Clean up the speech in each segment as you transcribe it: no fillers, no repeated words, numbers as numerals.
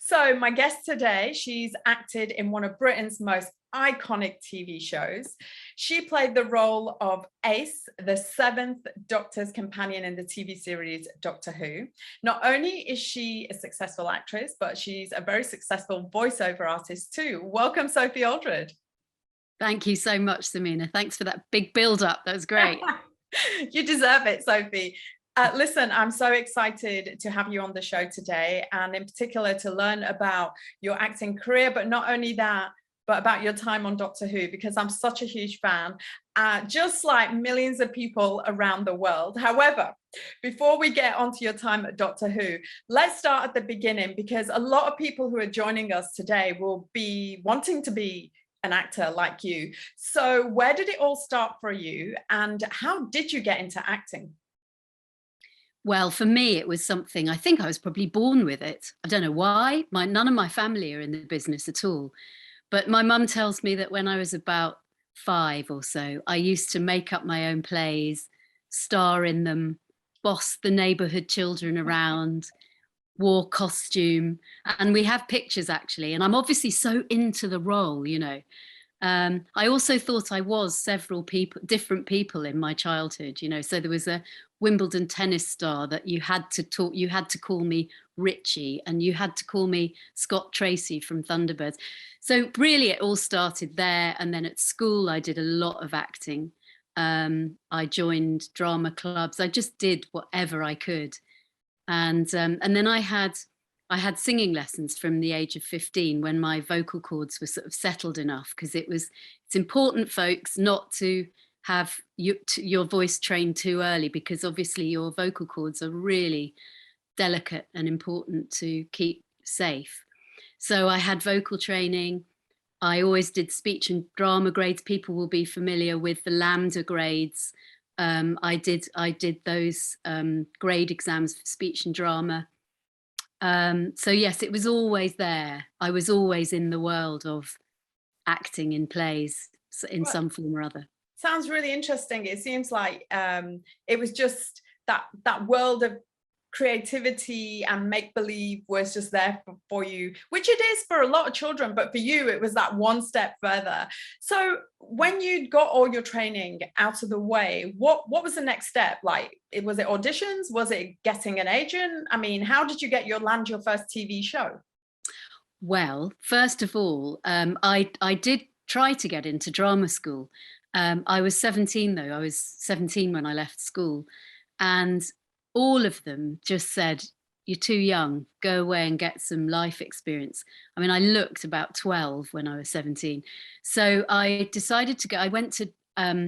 So, my guest today, she's acted in one of Britain's most iconic TV shows. She played the role of Ace, the seventh Doctor's companion in the TV series Doctor Who. Not only is she a successful actress, but she's a very successful voiceover artist too. Welcome, Sophie Aldred. Thank you so much, Samina. Thanks for that big build up. That was great. You deserve it, Sophie. Listen, I'm so excited to have you on the show today, and in particular to learn about your acting career, but not only that, but about your time on Doctor Who, because I'm such a huge fan, just like millions of people around the world. However, before we get onto your time at Doctor Who, let's start at the beginning, because a lot of people who are joining us today will be wanting to be an actor like you. So where did it all start for you, and how did you get into acting? Well, for me, it was something, I think I was probably born with it. I don't know why. None of my family are in the business at all. But my mum tells me that when I was about 5 or so, I used to make up my own plays, star in them, boss the neighborhood children around, wore costume. And we have pictures actually. And I'm obviously so into the role. I also thought I was several people, different people in my childhood. So there was a Wimbledon tennis star that you had to call me Richie, and you had to call me Scott Tracy from Thunderbirds. So really it all started there. And then at school, I did a lot of acting. I joined drama clubs. I just did whatever I could. And then I had singing lessons from the age of 15 when my vocal cords were sort of settled enough, because it's important, folks, not to have your voice trained too early, because obviously your vocal cords are really delicate and important to keep safe. So I had vocal training. I always did speech and drama grades. People will be familiar with the Lambda grades. I did those grade exams for speech and drama. So yes, it was always there. I was always in the world of acting in plays in Well, some form or other. sounds really interesting. It seems like it was just that world of creativity and make believe was just there for you, which it is for a lot of children, but for you it was that one step further. So when you got all your training out of the way, what was the next step? Like, was it auditions? Was it getting an agent? I mean, how did you land your first TV show? Well, first of all, I did try to get into drama school. I was 17 though. I was 17 when I left school, and all of them just said, "You're too young. Go away and get some life experience." I mean, I looked about 12 when I was 17. So I decided to go. I went to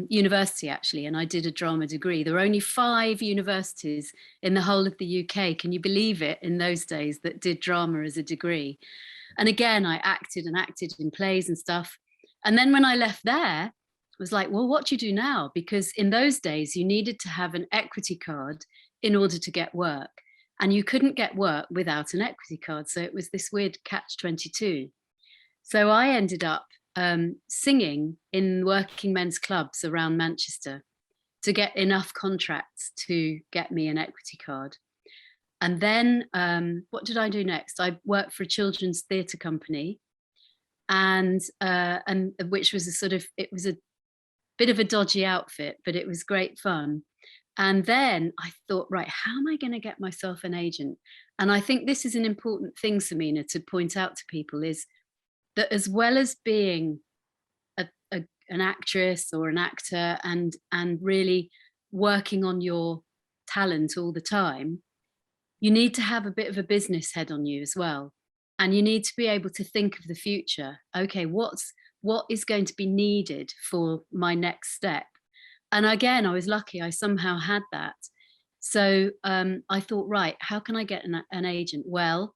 university actually, and I did a drama degree. There were only 5 universities in the whole of the UK. Can you believe it, in those days, that did drama as a degree? And again, I acted and acted in plays and stuff. And then when I left there, it was like, well, what do you do now? Because in those days, you needed to have an equity card in order to get work. And you couldn't get work without an equity card. So it was this weird catch-22. So I ended up singing in working men's clubs around Manchester to get enough contracts to get me an equity card. And then what did I do next? I worked for a children's theatre company, and which was it was a bit of a dodgy outfit, but it was great fun. And then I thought, right, how am I going to get myself an agent? And I think this is an important thing, Samina, to point out to people, is that as well as being an actress or an actor and really working on your talent all the time, you need to have a bit of a business head on you as well. And you need to be able to think of the future. Okay, what is going to be needed for my next step? And again, I was lucky, I somehow had that. So I thought, right, how can I get an agent? Well,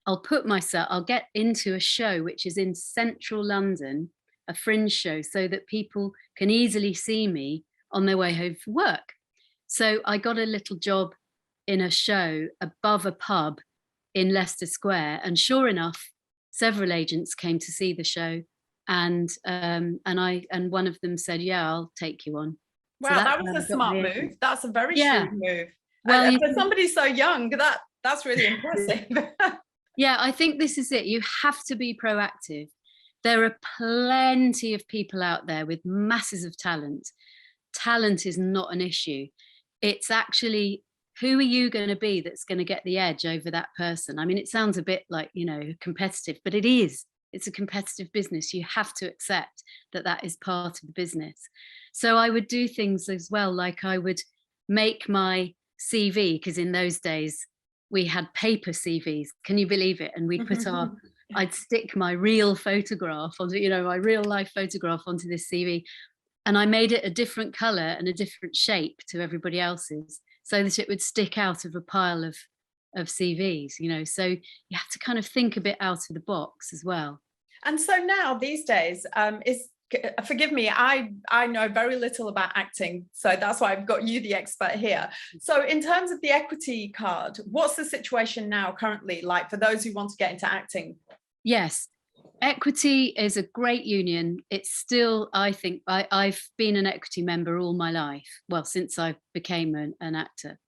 I'll get into a show which is in central London, a fringe show, so that people can easily see me on their way home from work. So I got a little job in a show above a pub in Leicester Square. And sure enough, several agents came to see the show. And one of them said, "Yeah, I'll take you on." So Wow, that's that how was I a got smart the move. agent. That's a very Yeah. shrewd move. Well, And for somebody so young, that's really impressive. Yeah, I think this is it. You have to be proactive. There are plenty of people out there with masses of talent. Talent is not an issue. It's actually, who are you going to be that's going to get the edge over that person? I mean, it sounds a bit like, competitive, but it is. It's a competitive business. You have to accept that that is part of the business. So I would do things as well, like I would make my CV, because in those days we had paper CVs. Can you believe it? And we'd put I'd stick my real photograph onto, my real life photograph onto this CV. And I made it a different color and a different shape to everybody else's, so that it would stick out of a pile of CVs, so you have to kind of think a bit out of the box as well. And so now these days, forgive me, I know very little about acting, so that's why I've got you, the expert here. So in terms of the equity card, what's the situation now currently like for those who want to get into acting? Yes, equity is a great union. It's still, I think, I've been an equity member all my life, well, since I became an actor.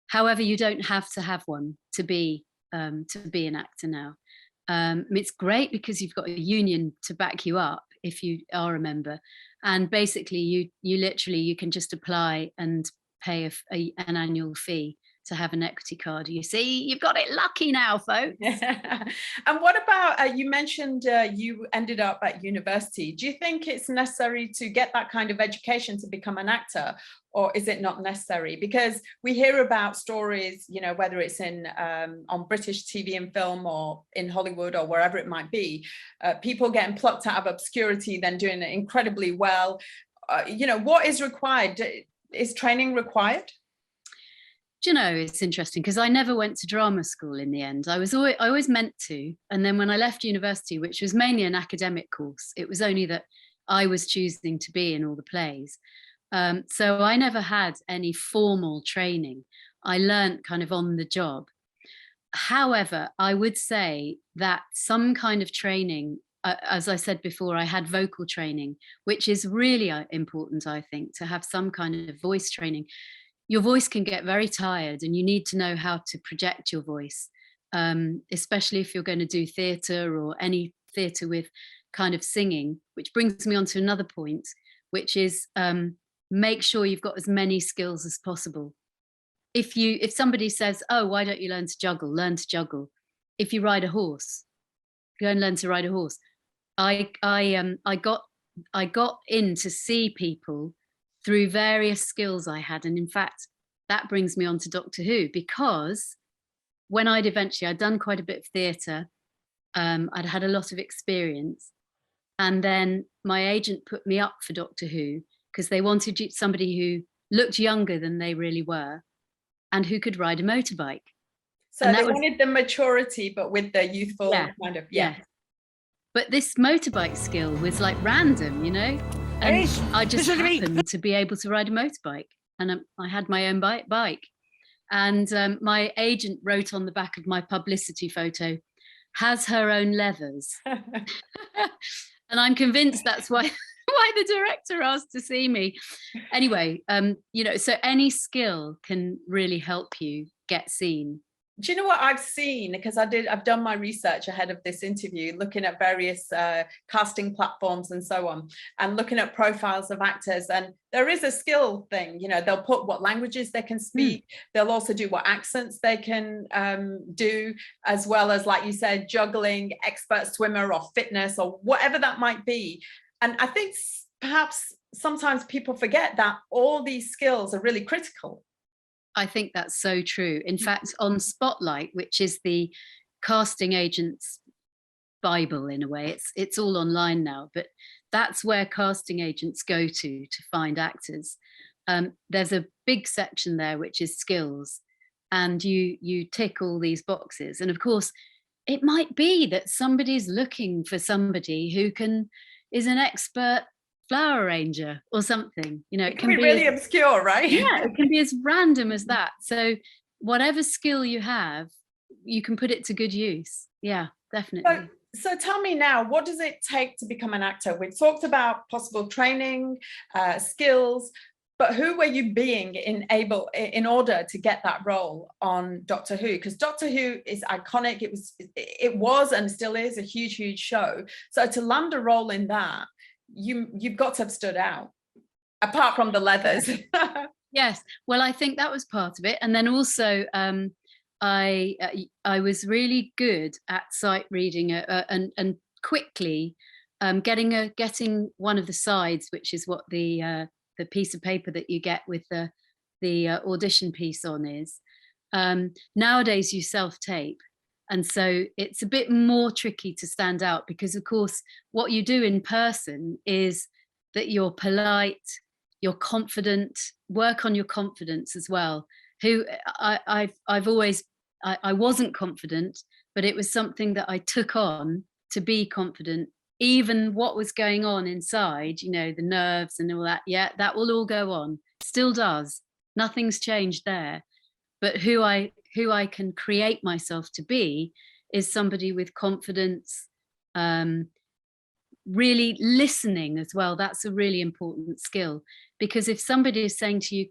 However, you don't have to have one to be an actor now. It's great because you've got a union to back you up if you are a member, and basically you can just apply and pay an annual fee to have an equity card. You see, you've got it lucky now, folks. And what about, you mentioned you ended up at university. Do you think it's necessary to get that kind of education to become an actor, or is it not necessary? Because we hear about stories, whether it's in on British TV and film or in Hollywood or wherever it might be, people getting plucked out of obscurity, then doing it incredibly well. What is required? Is training required? Do you know, it's interesting because I never went to drama school in the end. I always meant to. And then when I left university, which was mainly an academic course, it was only that I was choosing to be in all the plays. So I never had any formal training. I learnt kind of on the job. However, I would say that some kind of training, as I said before, I had vocal training, which is really important, I think, to have some kind of voice training. Your voice can get very tired and you need to know how to project your voice, especially if you're going to do theatre or any theatre with kind of singing, which brings me on to another point, which is make sure you've got as many skills as possible. If somebody says, oh, why don't you learn to juggle? Learn to juggle. If you ride a horse, go and learn to ride a horse. I got in to see people through various skills I had. And in fact, that brings me on to Doctor Who, because when I'd done quite a bit of theatre, I'd had a lot of experience. And then my agent put me up for Doctor Who because they wanted somebody who looked younger than they really were and who could ride a motorbike. So they wanted the maturity, but with the youthful kind of, yeah. But this motorbike skill was like random, And I just happened to be able to ride a motorbike, and I had my own bike. And my agent wrote on the back of my publicity photo, "Has her own leathers," and I'm convinced that's why the director asked to see me. Anyway, so any skill can really help you get seen. Do you know what I've seen? Because I've done my research ahead of this interview, looking at various casting platforms and so on, and looking at profiles of actors. And there is a skill thing, they'll put what languages they can speak. They'll also do what accents they can do, as well as, like you said, juggling, expert swimmer or fitness or whatever that might be. And I think perhaps sometimes people forget that all these skills are really critical. I think that's so true. In fact, on Spotlight, which is the casting agent's Bible in a way, it's all online now, but that's where casting agents go to find actors. There's a big section there which is skills, and you tick all these boxes. And of course, it might be that somebody's looking for somebody who is an expert flower arranger or something, it can be really obscure, right? Yeah, it can be as random as that. So whatever skill you have, you can put it to good use. Yeah, definitely. So tell me now, what does it take to become an actor? We've talked about possible training, skills, But who were you being in order to get that role on Doctor Who? Because Doctor Who is iconic. It was and still is a huge show. So to land a role in that, you've got to have stood out, apart from the leathers. Yes, well, I think that was part of it, and then also I was really good at sight reading and quickly getting one of the sides, which is what the piece of paper that you get with the audition piece on is. Nowadays you self-tape, and so it's a bit more tricky to stand out, because of course what you do in person is that you're polite, you're confident, work on your confidence as well. I've always I wasn't confident, but it was something that I took on to be confident. Even what was going on inside, you know, the nerves and all that, yeah, that will all go on, still does. Nothing's changed there. But who I can create myself to be is somebody with confidence, really listening as well. That's a really important skill, because if somebody is saying to you,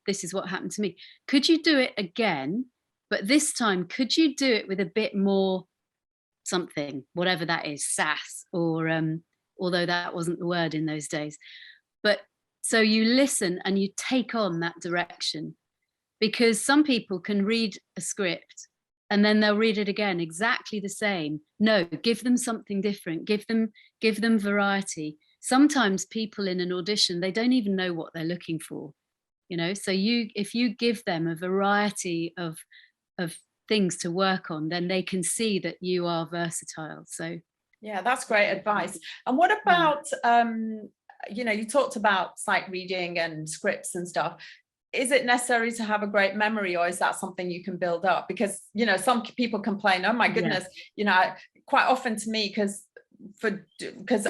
this is what happened to me, could you do it again? But this time, could you do it with a bit more something, whatever that is, sass, or although that wasn't the word in those days. But so you listen and you take on that direction, because some people can read a script and then they'll read it again exactly the same. No, give them something different, give them variety. Sometimes people in an audition, they don't even know what they're looking for, you know. So if you give them a variety of things to work on, then they can see that you are versatile. So yeah, that's great advice. And what about you know, you talked about sight reading and scripts and stuff. Is it necessary to have a great memory, or is that something you can build up? Because, you know, some people complain, oh my goodness, you know, quite often to me, because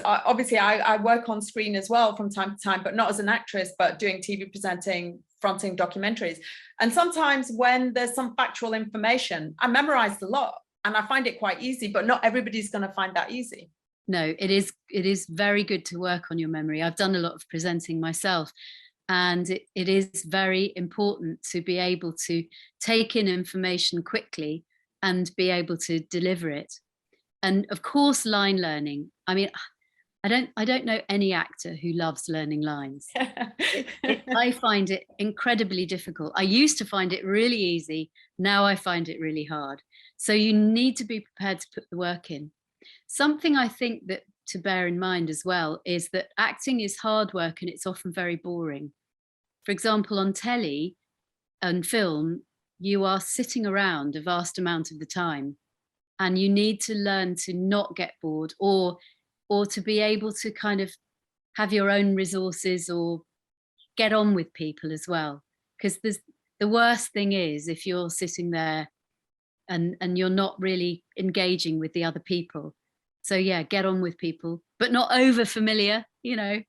obviously I work on screen as well from time to time, but not as an actress, but doing TV presenting, fronting documentaries. And sometimes when there's some factual information, I memorized a lot and I find it quite easy, but not everybody's going to find that easy. No, it is very good to work on your memory. I've done a lot of presenting myself, and it is very important to be able to take in information quickly and be able to deliver it. And of course, line learning. I mean, I don't know any actor who loves learning lines. I find it incredibly difficult. I used to find it really easy. Now I find it really hard. So you need to be prepared to put the work in. Something I think that to bear in mind as well is that acting is hard work and it's often very boring. For example, on telly and film, you are sitting around a vast amount of the time, and you need to learn to not get bored, or to be able to kind of have your own resources or get on with people as well. Because the worst thing is if you're sitting there and you're not really engaging with the other people. So yeah, get on with people, but not over familiar, you know.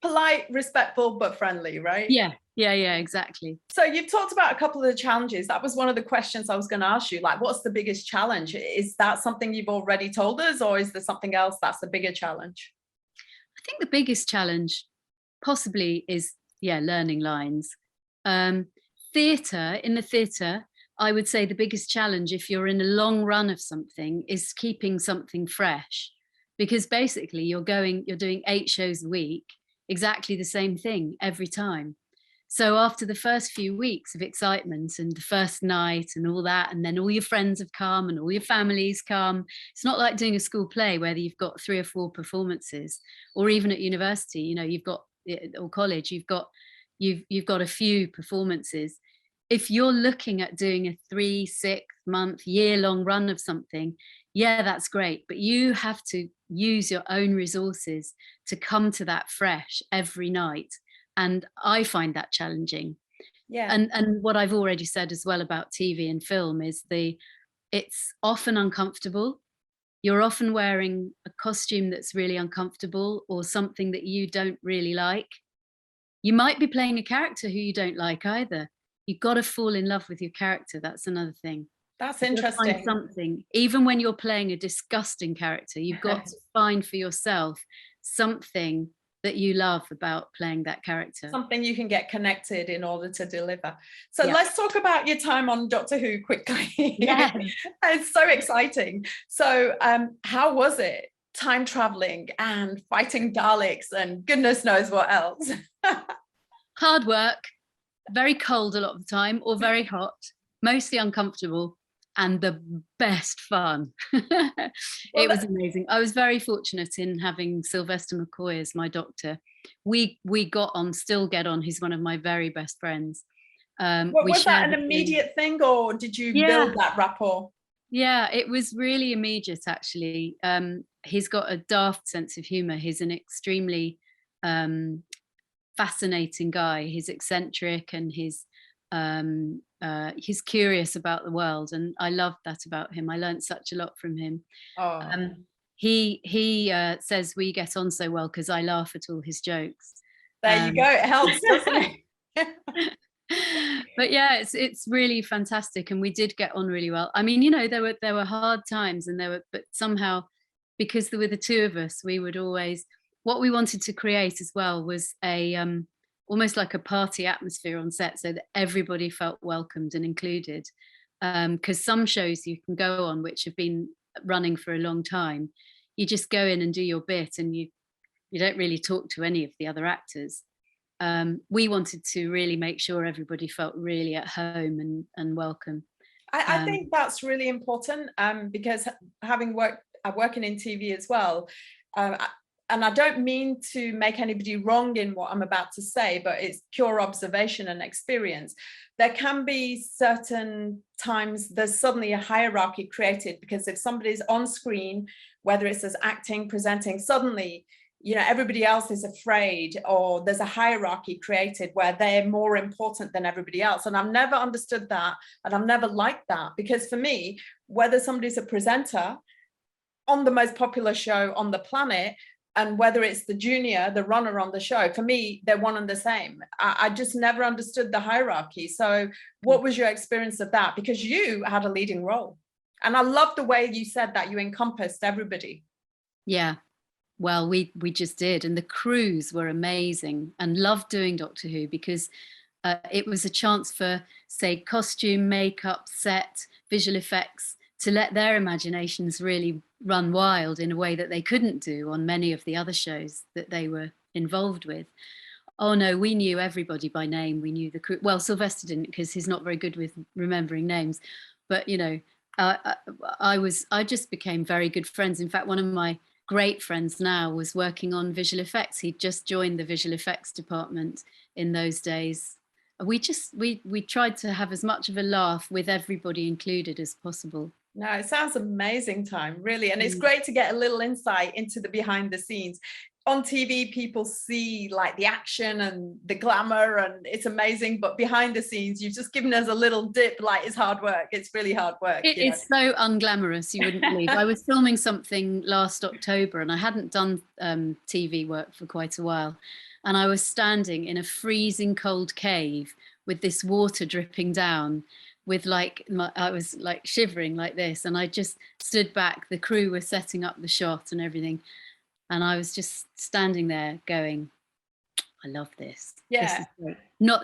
Polite, respectful, but friendly, right? Yeah, exactly. So you've talked about a couple of the challenges. That was one of the questions I was going to ask you. Like, what's the biggest challenge? Is that something you've already told us, or is there something else that's the bigger challenge? I think the biggest challenge possibly is, learning lines. In the theatre, I would say the biggest challenge, if you're in a long run of something, is keeping something fresh, because basically you're doing 8 shows a week, exactly the same thing every time. So after the first few weeks of excitement and the first night and all that, and then all your friends have come and all your families come, it's not like doing a school play where you've got 3 or 4 performances, or even at university, you know, you've got, or college, you've got a few performances. If you're looking at doing a 3, 6 month, year-long run of something, yeah, that's great, but you have to use your own resources to come to that fresh every night. And I find that challenging. Yeah. And what I've already said as well about TV and film is it's often uncomfortable. You're often wearing a costume that's really uncomfortable, or something that you don't really like. You might be playing a character who you don't like either. You've got to fall in love with your character. That's another thing. That's interesting. Find something, even when you're playing a disgusting character, you've got to find for yourself something that you love about playing that character. Something you can get connected in order to deliver. So Yeah. let's talk about your time on Doctor Who quickly. Yeah. It's so exciting. So how was it? Time traveling and fighting Daleks and goodness knows what else. Hard work, very cold a lot of the time, or very hot, mostly uncomfortable, and the best fun. It was amazing. I was very fortunate in having Sylvester McCoy as my doctor. We still get on. He's one of my very best friends. Was that an immediate thing, or did you build that rapport? Yeah, it was really immediate, actually. He's got a daft sense of humor. He's an extremely fascinating guy. He's eccentric, and he's curious about the world, and I loved that about him. I learned such a lot from him. He says we get on so well because I laugh at all his jokes. There you go. It helps, doesn't it? But yeah, it's really fantastic, and we did get on really well. I mean, you know, there were hard times, and but somehow, because there were the two of us, we would always, what we wanted to create as well was a almost like a party atmosphere on set, so that everybody felt welcomed and included. Because some shows you can go on which have been running for a long time, you just go in and do your bit, and you don't really talk to any of the other actors. We wanted to really make sure everybody felt really at home and welcome. I think that's really important, because working in TV as well, and I don't mean to make anybody wrong in what I'm about to say, but it's pure observation and experience. There can be certain times there's suddenly a hierarchy created, because if somebody's on screen, whether it's as acting, presenting, suddenly, you know, everybody else is afraid, or there's a hierarchy created where they're more important than everybody else. And I've never understood that, and I've never liked that, because for me, whether somebody's a presenter on the most popular show on the planet, and whether it's the junior, the runner on the show, for me, they're one and the same. I just never understood the hierarchy. So what was your experience of that? Because you had a leading role. And I love the way you said that you encompassed everybody. Yeah, well, we just did. And the crews were amazing, and loved doing Doctor Who, because it was a chance for, say, costume, makeup, set, visual effects, to let their imaginations really run wild in a way that they couldn't do on many of the other shows that they were involved with. Oh no, we knew everybody by name. We knew the crew. Well, Sylvester didn't, because he's not very good with remembering names. But you know, I just became very good friends. In fact, one of my great friends now was working on visual effects. He'd just joined the visual effects department in those days. We tried to have as much of a laugh with everybody included as possible. No, it sounds amazing time, really. And it's great to get a little insight into the behind the scenes. On TV, people see like the action and the glamour, and it's amazing. But behind the scenes, you've just given us a little dip, like it's hard work. It's really hard work. It's so unglamorous, you wouldn't believe. I was filming something last October, and I hadn't done TV work for quite a while. And I was standing in a freezing cold cave with this water dripping down, with I was like shivering like this, and I just stood back. The crew were setting up the shot and everything, and I was just standing there going, I love this. Yeah. This is great.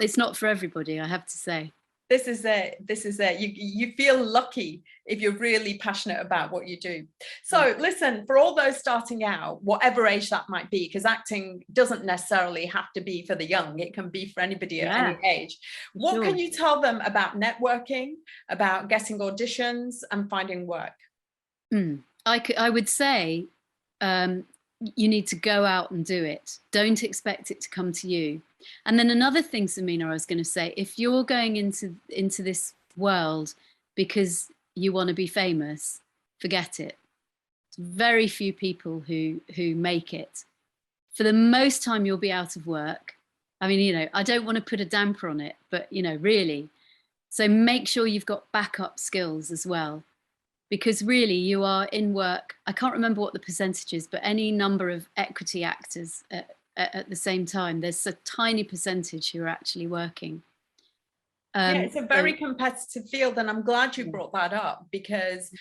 It's not for everybody, I have to say. This is it. You feel lucky if you're really passionate about what you do. So listen, for all those starting out, whatever age that might be, because acting doesn't necessarily have to be for the young, it can be for anybody at any age. What can you tell them about networking, about getting auditions and finding work? I would say you need to go out and do it. Don't expect it to come to you. And then another thing, Samina, I was going to say, if you're going into this world because you want to be famous, forget it. Very few people who make it. For the most time, you'll be out of work. I mean, you know, I don't want to put a damper on it, but, you know, really. So make sure you've got backup skills as well, because really you are in work. I can't remember what the percentage is, but any number of equity actors at the same time, there's a tiny percentage who are actually working. Yeah, it's a very competitive field, and I'm glad you brought that up, because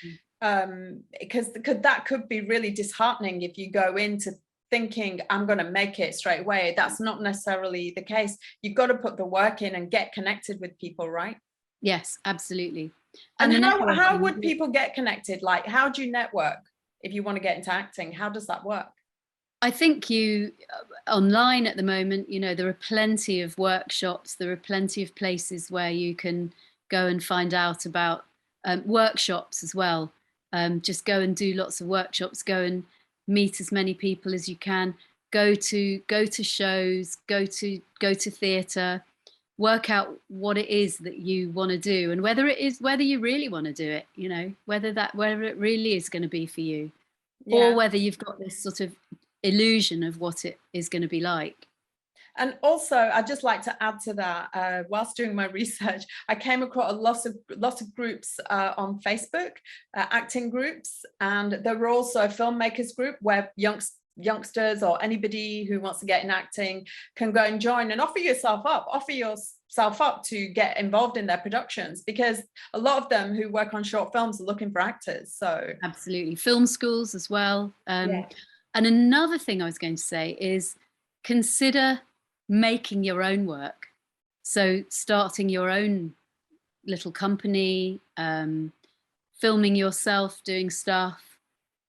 that could be really disheartening if you go into thinking I'm going to make it straight away. That's not necessarily the case. You've got to put the work in and get connected with people, right? Yes, absolutely. And the how networking, would people get connected? Like, how do you network if you want to get into acting? How does that work? I think you online at the moment, you know, there are plenty of workshops, there are plenty of places where you can go and find out about workshops as well. Just go and do lots of workshops, go and meet as many people as you can, go to shows, go to theatre, work out what it is that you want to do, and whether you really want to do it, you know, whether it really is going to be for you, or whether you've got this sort of illusion of what it is going to be like. And also, I'd just like to add to that, whilst doing my research, I came across a lot of groups on Facebook, acting groups, and there were also a filmmakers group where youngsters or anybody who wants to get in acting can go and join and offer yourself up to get involved in their productions, because a lot of them who work on short films are looking for actors. So absolutely, film schools as well. And another thing I was going to say is consider making your own work. So starting your own little company, filming yourself doing stuff,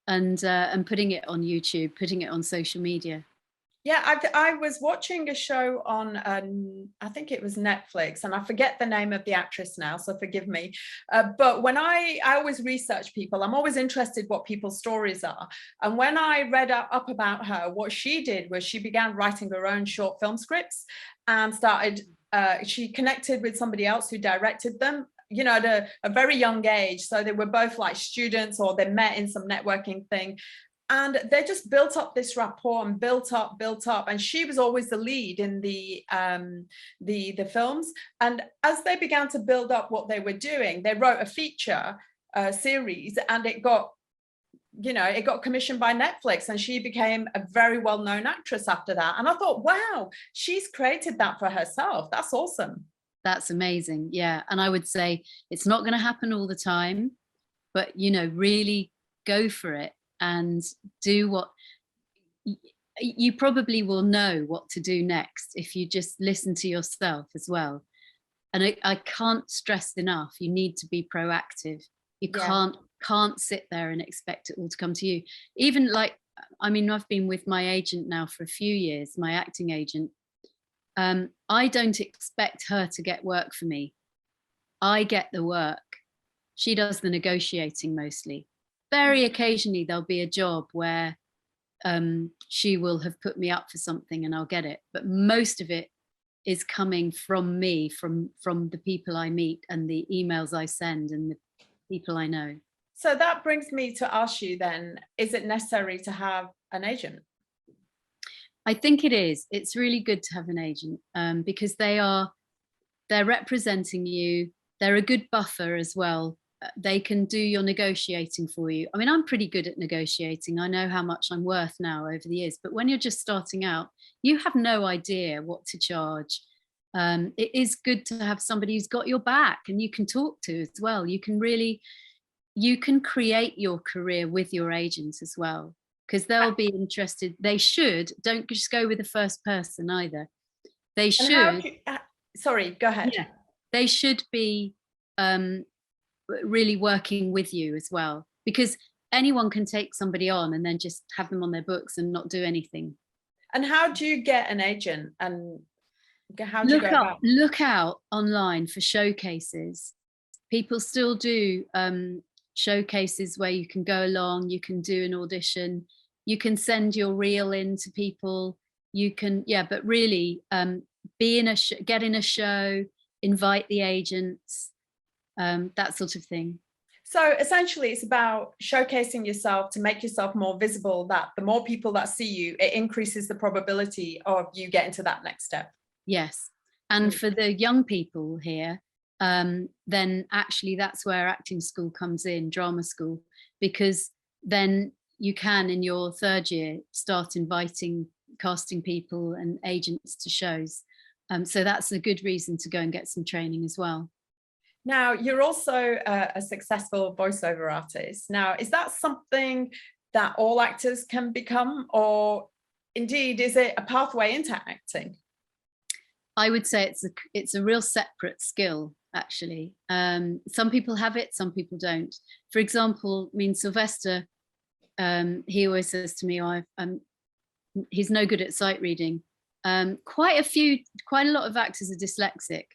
and putting it on YouTube, putting it on social media. Yeah, I was watching a show on, I think it was Netflix, and I forget the name of the actress now, so forgive me. But when I always research people, I'm always interested what people's stories are. And when I read up about her, what she did was she began writing her own short film scripts and she connected with somebody else who directed them, you know, at a very young age. So they were both like students, or they met in some networking thing. And they just built up this rapport and built up. And she was always the lead in the films. And as they began to build up what they were doing, they wrote a feature series, and it got commissioned by Netflix, and she became a very well-known actress after that. And I thought, wow, she's created that for herself. That's awesome. That's amazing. Yeah. And I would say it's not going to happen all the time, but, you know, really go for it. And do what you probably will know what to do next if you just listen to yourself as well. And I can't stress enough, you need to be proactive. You can't sit there and expect it all to come to you. Even like, I mean, I've been with my agent now for a few years, my acting agent. I don't expect her to get work for me. I get the work. She does the negotiating mostly. Very occasionally there'll be a job where she will have put me up for something and I'll get it. But most of it is coming from me, from the people I meet and the emails I send and the people I know. So that brings me to ask you then, is it necessary to have an agent? I think it is. It's really good to have an agent because they're representing you. They're a good buffer as well. They can do your negotiating for you. I mean, I'm pretty good at negotiating. I know how much I'm worth now over the years, but when you're just starting out, you have no idea what to charge. It is good to have somebody who's got your back and you can talk to as well. You can create your career with your agent as well, because they'll be interested. Don't just go with the first person either. They should. Sorry, go ahead. Yeah, they should be really working with you as well, because anyone can take somebody on and then just have them on their books and not do anything. And how do you get an agent, and how do you go about? Look out online for showcases. People still do showcases where you can go along, you can do an audition, you can send your reel in to people, you can, but really get in a show, invite the agents, that sort of thing. So essentially it's about showcasing yourself to make yourself more visible, that the more people that see you, it increases the probability of you getting to that next step. Yes. And for the young people here, then actually that's where acting school comes in, drama school, because then you can, in your third year, start inviting casting people and agents to shows. So that's a good reason to go and get some training as well. Now, you're also a successful voiceover artist. Now, is that something that all actors can become, or indeed, is it a pathway into acting? I would say it's a real separate skill, actually. Some people have it, some people don't. For example, I mean, Sylvester, he always says to me, he's no good at sight reading. Quite a lot of actors are dyslexic.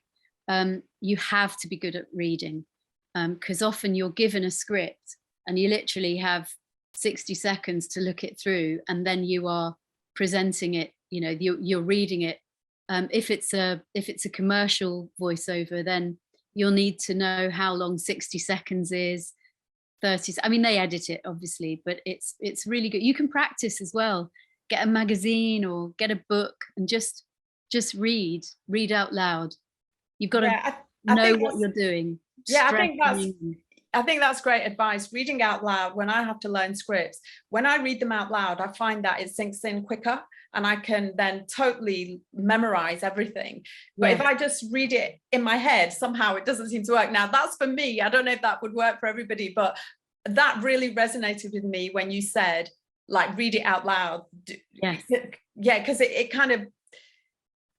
You have to be good at reading, because often you're given a script and you literally have 60 seconds to look it through, and then you are presenting it, you know, you're reading it. If it's a commercial voiceover, then you'll need to know how long 60 seconds is, 30. I mean, they edit it obviously, but it's really good. You can practice as well. Get a magazine or get a book and just read out loud. You've got to know what you're doing. Yeah, I think that's great advice. Reading out loud, when I have to learn scripts, when I read them out loud, I find that it sinks in quicker and I can then totally memorize everything. But if I just read it in my head, somehow it doesn't seem to work. Now, that's for me. I don't know if that would work for everybody, but that really resonated with me when you said, like, read it out loud. Yes. Yeah, because it kind of,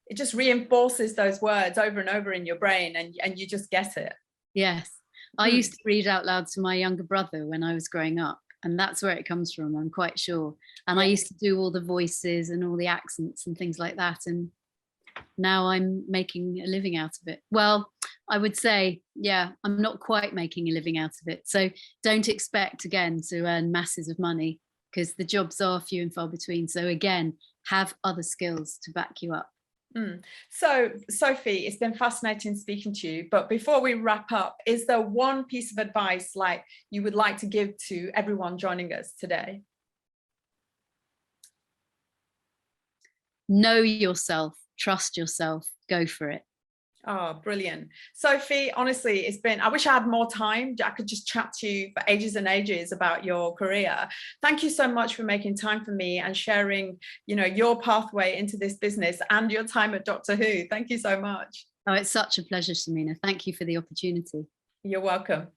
it just reinforces those words over and over in your brain, and you just get it. Yes. I used to read out loud to my younger brother when I was growing up, and that's where it comes from, I'm quite sure. And I used to do all the voices and all the accents and things like that, and now I'm making a living out of it. Well, I would say, yeah, I'm not quite making a living out of it. So don't expect, again, to earn masses of money, because the jobs are few and far between. So again, have other skills to back you up. So, Sophie, it's been fascinating speaking to you. But before we wrap up, is there one piece of advice like you would like to give to everyone joining us today? Know yourself, trust yourself, go for it. Oh, brilliant. Sophie, honestly, I wish I had more time. I could just chat to you for ages and ages about your career. Thank you so much for making time for me and sharing, your pathway into this business and your time at Doctor Who. Thank you so much. Oh, it's such a pleasure, Samina. Thank you for the opportunity. You're welcome.